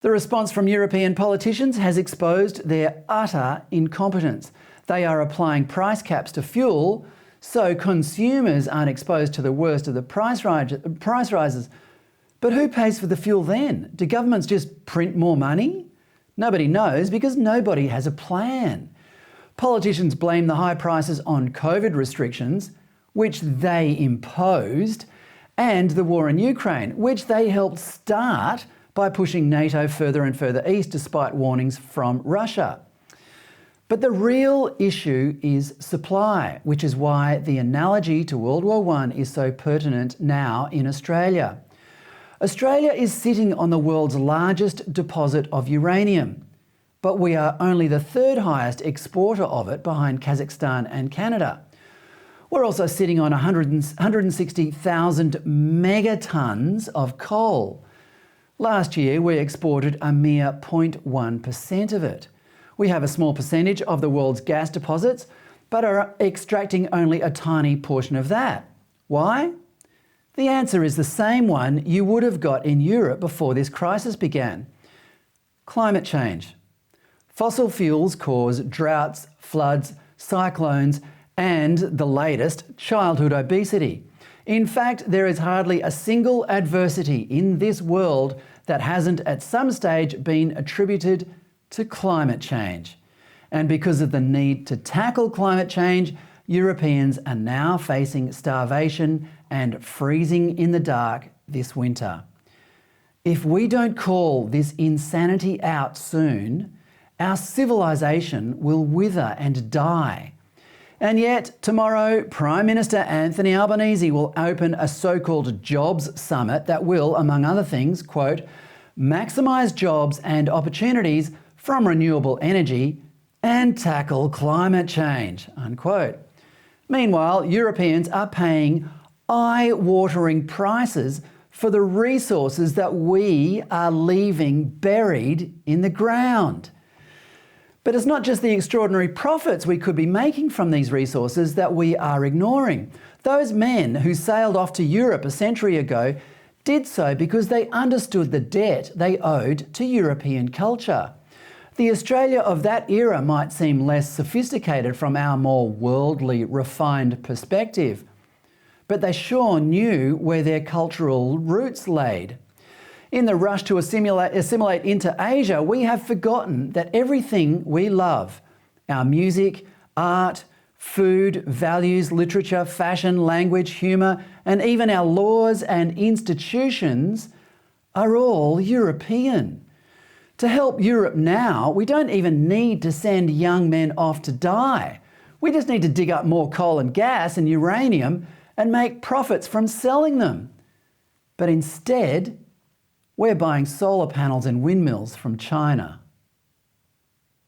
The response from European politicians has exposed their utter incompetence. They are applying price caps to fuel so consumers aren't exposed to the worst of the price rises. But who pays for the fuel then? Do governments just print more money? Nobody knows because nobody has a plan. Politicians blame the high prices on COVID restrictions, which they imposed, and the war in Ukraine, which they helped start by pushing NATO further and further east despite warnings from Russia. But the real issue is supply, which is why the analogy to World War I is so pertinent now in Australia. Australia is sitting on the world's largest deposit of uranium, but we are only the third highest exporter of it behind Kazakhstan and Canada. We're also sitting on 160,000 megatons of coal. Last year, we exported a mere 0.1% of it. We have a small percentage of the world's gas deposits, but are extracting only a tiny portion of that. Why? The answer is the same one you would have got in Europe before this crisis began. Climate change. Fossil fuels cause droughts, floods, cyclones, and the latest, childhood obesity. In fact, there is hardly a single adversity in this world that hasn't at some stage been attributed to climate change. And because of the need to tackle climate change, Europeans are now facing starvation and freezing in the dark this winter. If we don't call this insanity out soon, our civilization will wither and die. And yet, tomorrow, Prime Minister Anthony Albanese will open a so-called jobs summit that will, among other things, quote, maximise jobs and opportunities from renewable energy and tackle climate change, unquote. Meanwhile, Europeans are paying eye-watering prices for the resources that we are leaving buried in the ground. But it's not just the extraordinary profits we could be making from these resources that we are ignoring. Those men who sailed off to Europe a century ago did so because they understood the debt they owed to European culture. The Australia of that era might seem less sophisticated from our more worldly, refined perspective, but they sure knew where their cultural roots laid. In the rush to assimilate into Asia, we have forgotten that everything we love, our music, art, food, values, literature, fashion, language, humour, and even our laws and institutions are all European. To help Europe now, we don't even need to send young men off to die. We just need to dig up more coal and gas and uranium and make profits from selling them. But instead, we're buying solar panels and windmills from China.